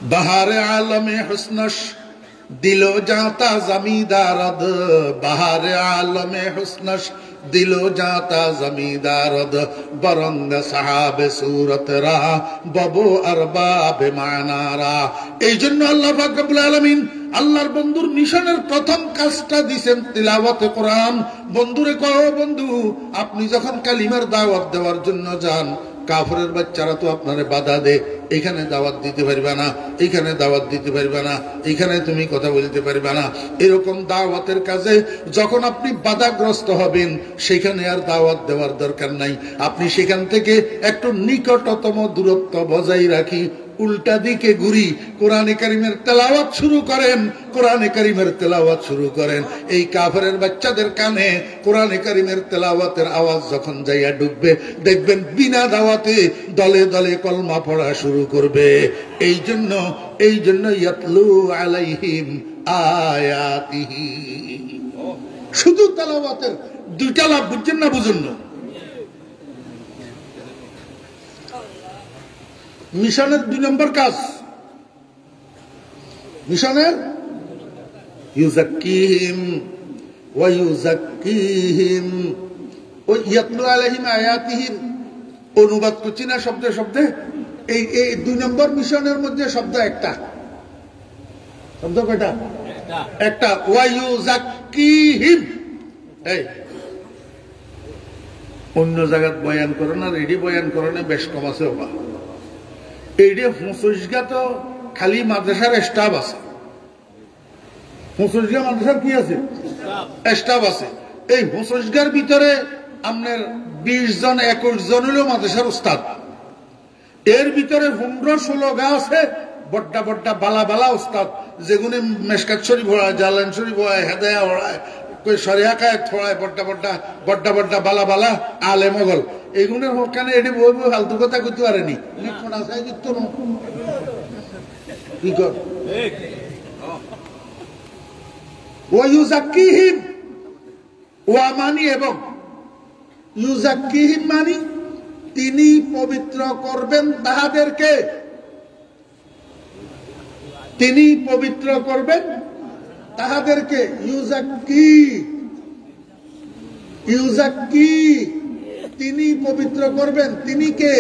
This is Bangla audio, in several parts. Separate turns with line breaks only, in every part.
बहार आलम हुस्नश दिलो जाता जमींदारद, बहार आलम हुस्नश दिलो जाता जमींदारद, बरंग साहब सूरत रा बबो अरबाब मानारा। এই জন্য আল্লাহ পাক রব্বুল আলামিন আল্লাহর বন্ধুর মিশনের প্রথম কাজটা দিবেন তিলাওয়াতে কোরআন। বন্ধুরে কও, বন্ধু আপনি যখন কালিমার দাওয়াত দেওয়ার জন্য যান, কাফেরের বাচ্চারা তো আপনারে বাধা দেয়, এখানে দাওয়াত দিতে পারবে না, এখানে দাওয়াত দিতে পারবে না, এখানে তুমি কথা বলতে পারবে না। এরকম দাওয়াতের কাজে যখন আপনি বাধাগ্রস্ত হবেন, সেখানে আর দাওয়াত দেওয়ার দরকার নাই। আপনি সেখান থেকে একটু নিকটতম দূরত্ব বজায় রাখি, উল্টা দিকে ঘুরি, কোরআনে কারিমের তেলাওয়াত শুরু করেন, কোরআনে কারিমের তেলাওয়াত শুরু করেন। এই কাফেরের বাচ্চাদের কানে কোরআনে কারিমের তেলাওয়াতের আওয়াজ যখন যাইয়া ঢুকবে, দেখবেন বিনা দাওয়াতে দলে দলে কলমা পড়া শুরু করবে। এই জন্য ইয়াতলু আলাইহিম আয়াতিহি, শুধু তেলাওয়াতের দুইটা লাভ বুঝছেন না? বুঝুন না। মিশনের 2 নম্বর কাজ, মিশনের ইউজাক্কিহিম ওয়া ইউজাক্কিহিম ওয়া ইয়াতলু আলাইহিম আয়াতিহিম। অনুবাদ করছি না শব্দে শব্দে। এই 2 নম্বর মিশনের মধ্যে শব্দ একটা, শব্দ কয়টা? একটা। ওয়া ইউজাক্কিহিম, এই অন্য জায়গায় বয়ান করে না, রেডি বয়ান করে না, বেশ কম আছে বাবা। এইটা হুঁসুসগা তো খালি মাদ্রাসার স্টাফ আছে, হুঁসুসগা মাদ্রাসার কি আছে? স্টাফ আছে। এই হুঁসুসগার ভিতরে আপনার 20 জন 21 জন হলো মাদ্রাসার উস্তাদ। এর ভিতরে 15-16 গা আছে বড্ডা বড্ডা বালা বালা উস্তাদ, যেগুলো মেশকাত শরীফ পড়ায়, জালান শরীফ পড়ায়, হেদায়া পড়ায়, শরিয়া কায়েত পড়ায়, বড্ডা বড্ডা বালা বালা আলে মোগল। এগুলোর ওখানে এটি বই বই ফালতু কথা করতে পারেনি। কি কর ও ইউজাক্কিহিম, ওয়া মানি এবং ইউজাক্কিহিম মানি তিনি পবিত্র করবেন তাহাদেরকে, তিনি পবিত্র করবেন তাহাদেরকে। ইউজাক্কি তিনি পবিত্র করবেন। তিনি কে?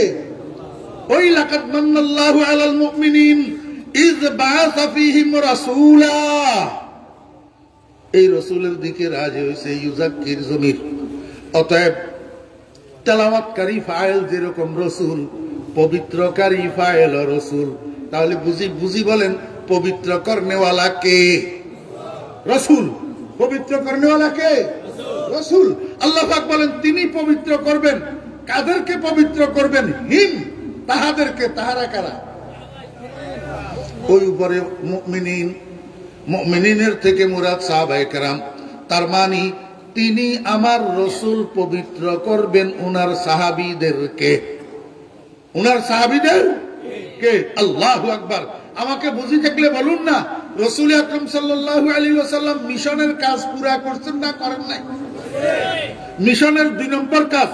ওই লাকাদ মান্নাল্লাহু আলাল মুমিনিন ইয বাআসা ফীহিম রাসূলা, এই রাসূলের দিকে রাজি হইছে ইউজাক্কির জমির। অতএব তেলাওয়াতকারী ফাইল যেরকম রাসূল, পবিত্রকারী ফাইল রাসূল। তাহলে বুঝি বলেন পবিত্র করনেওয়ালা কে? রাসূল। পবিত্র করনেওয়ালা কে? রাসূল। আল্লাহ পাক বলেন তিনি পবিত্র করবেন। কাদেরকে পবিত্র করবেন? হিম, তাহাদেরকে। তাহারা কারা? ওই উপরে মুমিনিন, মুমিনিনের থেকে মুরাদ সাহাবায়ে কেরাম। তার মানে তিনি আমার রাসূল পবিত্র করবেন উনার সাহাবীদেরকে। উনার সাহাবীদের কে? আল্লাহু আকবার। আমাকে বুঝি থাকলে বলুন না, রাসূল আকরাম সাল্লাল্লাহু আলাইহি ওয়াসাল্লাম মিশনের কাজ পুরা করছেন না করেন নাই? মিশনের 2 নম্বর কাজ,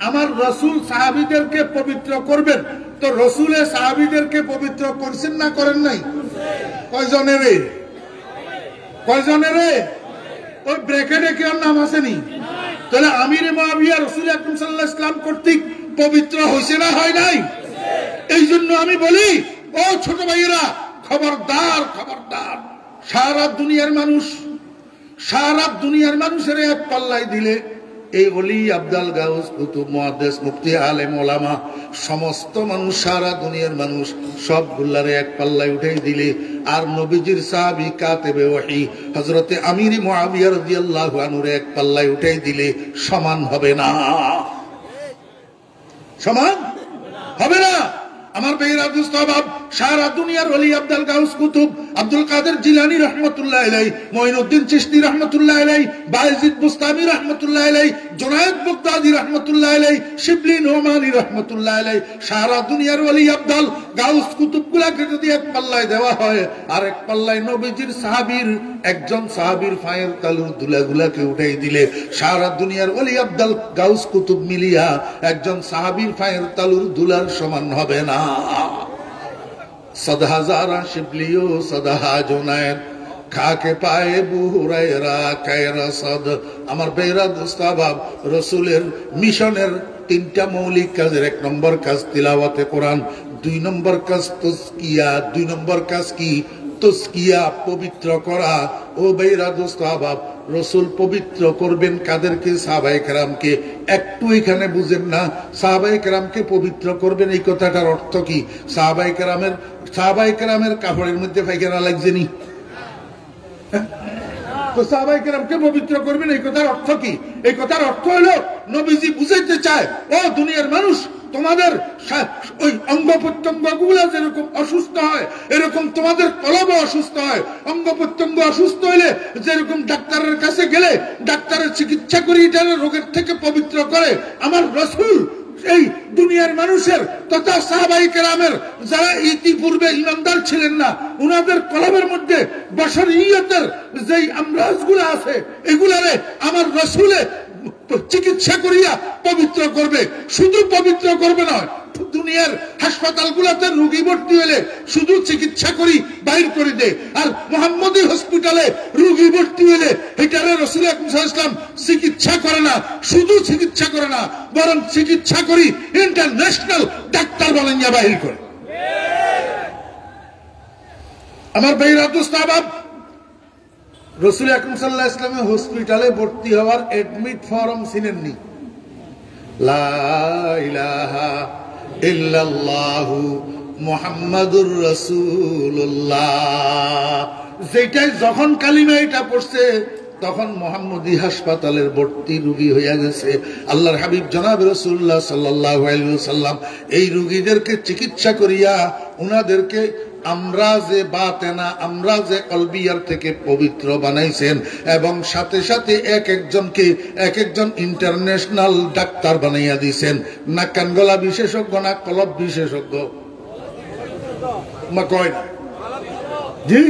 আমার রাসূল সাহাবীদেরকে পবিত্র করবেন। তো রাসূলের সাহাবীদেরকে পবিত্র করছেন না করেন নাই? কয়জনের? কয়জনের? ওই ব্র্যাকেটে কি নাম আসেনি? তাহলে আমিরে মুআবিয়া রাসূল আকরাম সাল্লাল্লাহু আলাইহি ওয়াসাল্লাম কর্তৃক পবিত্র হইছে না হয় নাই? এই জন্য আমি বলি, ও ছোট ভাইয়েরা, খবরদার খবরদার। সারা দুনিয়ার মানুষের এক পাল্লাই দিলে এই ওলি আব্দাল গাউস কুতুব মুহাদ্দিস মুফতি আলেম ওলামা সমস্ত মানুষ, সারা দুনিয়ার মানুষ সবগুলারে এক পাল্লায় উঠাই দিলে, আর নবীজির সাহাবী কাতেবে ওহী হযরতে আমির মুআবিয়া রাদিয়াল্লাহু আনহুর এক পাল্লায় উঠাই দিলে সমান হবে না, সমান হবে না। আমার ভাইয়েরা দুস্তবাব, সারা দুনিয়ার ওলি আব্দুল গাউস কুতুব, আব্দুল কাদের জিলানী রহমতুল্লাহ আলাইহি, মঈনুদ্দিন চিশতি রহমতুল্লাহ আলাইহি, বায়েজিদ বুস্তামি রহমতুল্লাহ আলাইহি, জুনায়েদ বাগদাদি রহমতুল্লাহ আলাইহি, শিবলি নোমানী রহমতুল্লাহ আলাইহি, সারা দুনিয়ার ওলি আব্দুল গাউস কুতুবগুলাকে যদি এক পাল্লায় দেওয়া হয়, আর এক পাল্লায় নবীজির সাহাবীর একজন সাহাবীর পায়ের তালুর দুলাগুলাকে উঠাই দিলে, সারা দুনিয়ার ওলি আব্দুল গাউস কুতুব মিলিয়া একজন সাহাবীর পায়ের তালুর দুলার সমান হবে না। सद हजारा शिबलियो सदहा जुनैर खाके पाए बुहुरायरा कैरा सद আমার বেরা দোস্তাবাব রাসূলের মিশনের তিনটা মৌলিক কাজের এক নম্বর কাজ তিলাওয়াতে কোরআন, দুই নম্বর কাজ তাজকিয়া, দুই নম্বর কাজ কি তাজকিয়া পবিত্র করা। ও বেরা দোস্তাবাব রাসূল পবিত্র করবেন কাদেরকে? সাহাবায়ে কেরামকে। একটু এখানে বুঝেন না, সাহাবায়ে কেরামকে পবিত্র করবেন এই কথাটার অর্থ কি? সাহাবায়ে কেরামের কাপড়ের মধ্যে পায়খানা লাগছে নি? তো সাহাবায়ে কেরামকে পবিত্র করবেন এই কথার অর্থ কি? এই কথার অর্থ হলো নবীজি বুঝাইতে চায়, ও দুনিয়ার মানুষ, তোমাদের ওই অঙ্গ প্রত্যঙ্গ গুলা যেরকম অসুস্থ হয় এরকম তোমাদের কলবও অসুস্থ হয়। অঙ্গ প্রত্যঙ্গ অসুস্থ হইলে যেরকম ডাক্তারের কাছে গেলে ডাক্তারের চিকিৎসা করি এটার রোগের থেকে পবিত্র করে, আমার রাসূল এই দুনিয়ার মানুষের তথা সাহাবায়ে কেরামের যারা ইতিপূর্বে ইমানদার ছিলেন না উনাদের কলবের মধ্যে বশরিয়তের যেই আমরাজগুলো আছে এগুলারে আমার রাসূলে চিকিৎসা করিয়া পবিত্র করবে। শুধু পবিত্র করবে না, দুনিয়ার হাসপাতালগুলোতে রোগী ভর্তি হলে শুধু চিকিৎসা করি বাইর করে দে, আর মুহাম্মদী হসপিটালে রোগী ভর্তি হলে এটারে রাসূল আকরাম সাল্লাল্লাহু আলাইহি ওয়াসাল্লাম চিকিৎসা করে না, শুধু চিকিৎসা করে না, বরং চিকিৎসা করি ইন্টারন্যাশনাল ডাক্তার বানাইয়া বাইর করে। আমার ভাইরা দোস্তাবাব, রাসূল আকরাম সাল্লাল্লাহু আলাইহি ওয়াসাল্লাম হসপিটালে ভর্তি হওয়ার অ্যাডমিট ফর্ম ছিলেননি। লা ইলাহা ইল্লাল্লাহু মুহাম্মাদুর রাসূলুল্লাহ, যেটাই যখন কালিমা এটা পড়ছে তখন মুহাম্মদী হাসপাতালের ভর্তি রোগী হইয়া গেছে। আল্লাহর হাবিব জনাব রাসূলুল্লাহ সাল্লাল্লাহু আলাইহি ওয়াসাল্লাম এই রোগীদেরকে চিকিৎসা করিয়া উনাদেরকে আমরাজে বাতেনা, আমরাজে কলবিয়ার থেকে পবিত্র বানাইছেন এবং সাথে সাথে এক একজন ইন্টারন্যাশনাল ডাক্তার বানাইয়া দিয়েছেন। না কান গলা বিশেষজ্ঞ, না কলব বিশেষজ্ঞ, কয় না জি,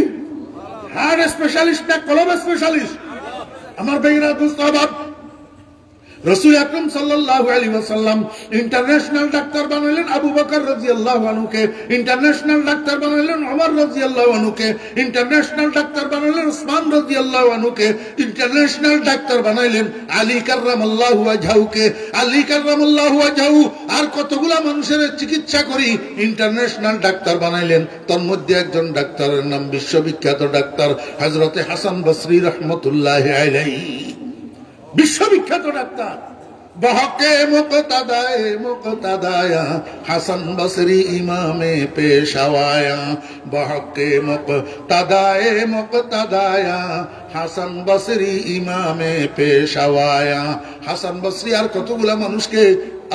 হার্ট স্পেশালিস্ট না কলব স্পেশালিস্ট। আমার ভাইরা দোস্তাবাব, রাসূল আকরাম সাল্লাল্লাহু আলাইহি ওয়াসাল্লাম ইন্টারন্যাশনাল ডাক্তার বানাইলেন আবু বকর রাদিয়াল্লাহু আনহুকে, ইন্টারন্যাশনাল ডাক্তার বানাইলেন ওমর রাদিয়াল্লাহু আনহুকে, ইন্টারন্যাশনাল ডাক্তার বানাইলেন উসমান রাদিয়াল্লাহু আনহুকে, ইন্টারন্যাশনাল ডাক্তার বানাইলেন আলী কাররামাল্লাহু ওয়াজহুকে, আলী কাররামাল্লাহু ওয়াজহু। আর কতগুলা মানুষের চিকিৎসা করি ইন্টারন্যাশনাল ডাক্তার বানাইলেন। তার মধ্যে একজন ডাক্তারের নাম বিশ্ববিখ্যাত ডাক্তার হযরতে হাসান বসরি রাহমাতুল্লাহি আলাইহি, বিশ্ববিখ্যাত ডাক্তার। বহকে মুকতাদায়া হাসান বসরি ইমামে পেশাওয়ায়া, বহকে মুকতাদায়া হাসান বসরি ইমামে পেশাওয়ায়া। হাসান বসরি আর কতগুলা মানুষকে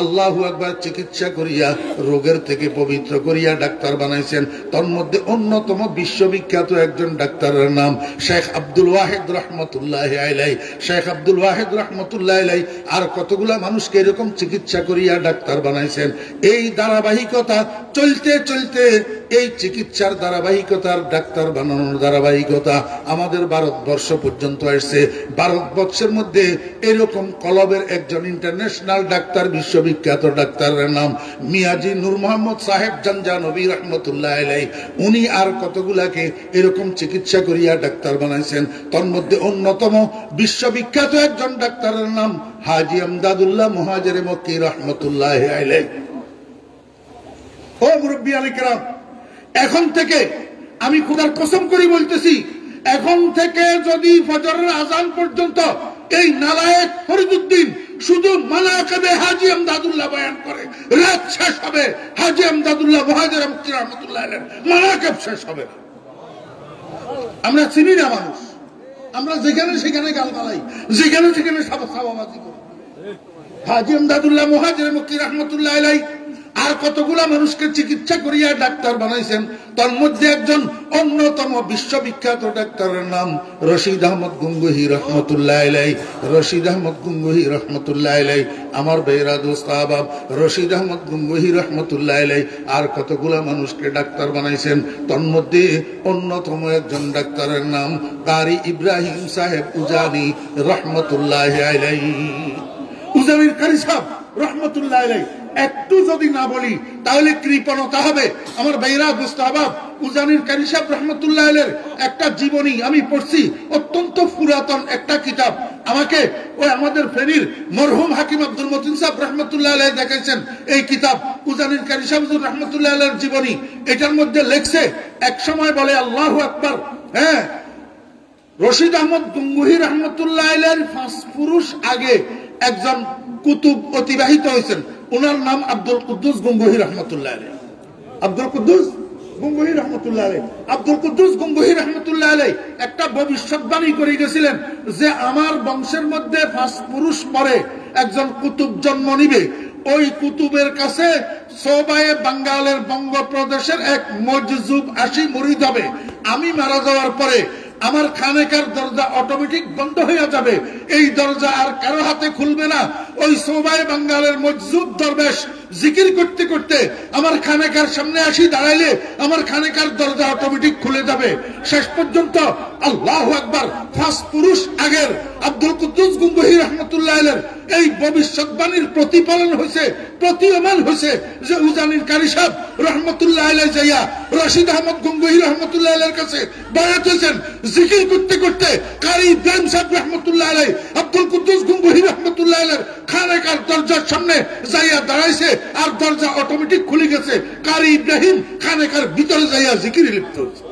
আল্লাহু আকবার চিকিৎসা করিয়া রোগের থেকে পবিত্র করিয়া ডাক্তার বানাইছেন। তার মধ্যে অন্যতম বিশ্ববিখ্যাত একজন ডাক্তারের নাম শেখ আব্দুল ওয়াহিদ রাহমাতুল্লাহি আলাইহি। শেখ আব্দুল ওয়াহিদ রাহমাতুল্লাহি আলাইহি আর কতগুলা মানুষকে এরকম চিকিৎসা করিয়া ডাক্তার বানাইছেন। এই ধারাবাহিকতা চলতে চলতে এই চিকিৎসার ধারাবাহিকতার ডাক্তার বানানোর ধারাবাহিকতা আমাদের ভারতবর্ষ পর্যন্ত আসছে। ভারতবর্ষের মধ্যে এরকম কলবের একজন ইন্টারন্যাশনাল ডাক্তার, বিশ্ববিখ্যাত ডাক্তারের নাম মিয়াজি নূর মোহাম্মদ সাহেব জানজানবী রাহমাতুল্লাহি আলাইহি। উনি আর কতগুলাকে এরকম চিকিৎসা করিয়া ডাক্তার বানাইছেন। তার মধ্যে অন্যতম বিশ্ববিখ্যাত একজন ডাক্তারের নাম হাজী আমদাদুল্লাহ মুহাজিরে মক্কি রাহমাতুল্লাহি আলাইহি। ও মুরব্বিয়ানে কেরাম, এখন থেকে আমি খোদার কসম করে বলতেছি, এখন থেকে যদি ফজরের আজান পর্যন্ত এই নালায়েক ফরিদউদ্দিন শুধু মানাকিবে হাজী আমদাদুল্লাহ বয়ান করে, রাত শেষ হবে হাজী আমদাদুল্লাহ মুহাজিরে মক্কি রাহমাতুল্লাহি আলাইহি মানাকিব শেষ হবে। আমরা চিনি না মানুষ, আমরা যেখানে সেখানে গালগালাই, যেখানে সেখানে সাবাবাজি করি। হাজী আমদাদুল্লাহ মুহাজিরে মক্কি রাহমাতুল্লাহি আলাইহি আর কতগুলা মানুষকে চিকিৎসা করিয়া ডাক্তার বানাইছেন। তার মধ্যে একজন অন্যতম বিশ্ববিখ্যাত ডাক্তারের নাম রশিদ আহমদ গঙ্গুহি রহমতুল্লাহি আলাইহি। রশিদ আহমদ গঙ্গুহি রহমতুল্লাহি আলাইহি, আমার ভাইরা দোস্ত আহবাব, রশিদ আহমদ গঙ্গুহি রহমতুল্লাহি আলাইহি আর কতগুলা মানুষকে ডাক্তার বানাইছেন। তার মধ্যে অন্যতম একজন ডাক্তারের নাম কারি ইব্রাহিম সাহেব উজানি রহমতুল্লাহি আলাইহি। উজানির কারি সাহেব রহমতুল্লাহি আলাইহি একটু যদি না বলি তাহলে কৃপণতা হবে। আমার ভাইরা মুস্তাহবাব, উজানির কারি সাহেব রহমতুল্লাহ আলাইহির একটা জীবনী আমি পড়ছি, অত্যন্ত পুরাতন একটা কিতাব। আমাকে ওই আমাদের ফেনীর মরহুম হাকিম আব্দুল মতিন সাহেব রহমতুল্লাহ আলাইহি দেখাইছেন এই কিতাব উজানির কারি সাহেব রহমতুল্লাহ আলাইহির জীবনী। এটার মধ্যে লেখছে এক সময় বলে আল্লাহু আকবার, হ্যাঁ, রশিদ আহমদ গঙ্গুহি রহমতুল্লাহ আলাইহির 5 পুরুষ আগে একজন কুতুব অতিবাহিত হয়েছেন, ওনার নাম আব্দুল কুদ্দুস গঙ্গুহি রহমতুল্লাহ আলাইহি। আব্দুল কুদ্দুস গঙ্গুহি রহমতুল্লাহ আলাইহি, আব্দুল কুদ্দুস গঙ্গুহি রহমতুল্লাহ আলাইহি একটা ভবিষ্যৎবাণী করে গেছিলেন যে আমার বংশের মধ্যে 5 পুরুষ পরে একজন কুতুব জন্ম নিবে। ওই কুতুবের কাছে সোবায়ে বাঙ্গালের বঙ্গপ্রদেশের এক মজজুব 80 মুরিদ হবে। আমি মারা যাওয়ার পরে আমার খানেকার দরজা অটোমেটিক বন্ধ হয়ে যাবে, এই দরজা আর কারো হাতে খুলবে না। ওই সোবায়ে বাঙ্গালের মজজুব দরবেশ জিকির করতে করতে আমার খানেকার সামনে আসি দাঁড়াইলে আমার খানেকার দরজা অটোমেটিক খুলে যাবে। শেষ পর্যন্ত আল্লাহু আকবার 5 পুরুষ আগের আব্দুল কুদ্দুস গঙ্গুহি রহমতুল্লাহ আলাইহির এই ভবিষ্যৎবাণীর প্রতিফলন হয়েছে, প্রতীয়মান হয়েছে যে উজানির কারি সাহেব রহমতুল্লাহ আলাইহি যাইয়া রশিদ আহমদ গঙ্গুহি রহমতুল্লাহ আলাইহির কাছে বায়াত হয়েছেন। জিকির করতে করতে কারি ইব্রাহিম সাহেব রহমতুল্লাহ আলাইহি আব্দুল কুদ্দুস গঙ্গুহি রহমতুল্লাহ আলাইহির খানেকার দরজার সামনে যাইয়া দাঁড়াইছে আর দরজা অটোমেটিক খুলে গেছে। কারি ইব্রাহিম খানেকার ভিতরে যাইয়া জিকিরে লিপ্ত হয়েছে।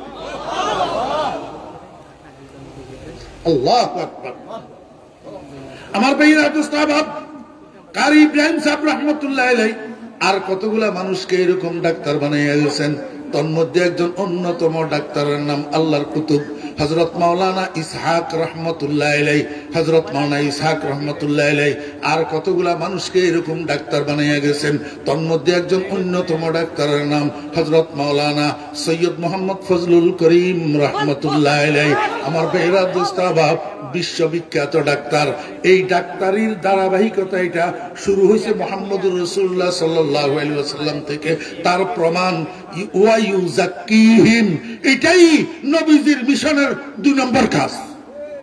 আল্লাহু আকবার। আমার ভাইরা মুস্তাহবাব, কারি ইব্রাহিম সাহেব রহমতুল্লাহ আলাইহি আর কতগুলা মানুষকে এরকম ডাক্তার বানাইয়া গেছেন। তন্মধ্যে একজন অন্যতম ডাক্তারের নাম আল্লাহর কুতুব হযরত মাওলানা ইসহাক রহমতুল্লাহ আলাইহি, হযরত মাওলানা ইসহাক রহমতুল্লাহ আলাইহি আর কতগুলা মানুষকে এরকম ডাক্তার বানাইয়া গেছেন। তন্মধ্যে একজন অন্যতম ডাক্তারের নাম হযরত মাওলানা সৈয়দ মোহাম্মদ ফজলুল করিম রহমতুল্লাহ আলাইহি। আমার ভাইরা মুস্তাহবাব, বিশ্ববিখ্যাত ডাক্তার। এই ডাক্তারির ধারাবাহিকতা এটা শুরু হয়েছে মুহাম্মদুর রাসূলুল্লাহ সাল্লাল্লাহু আলাইহি ওয়াসাল্লাম থেকে। তার প্রমাণ ওয়া ইউযাক্কিহিম, এটাই নবীজির মিশনের 2 নম্বর কাজ।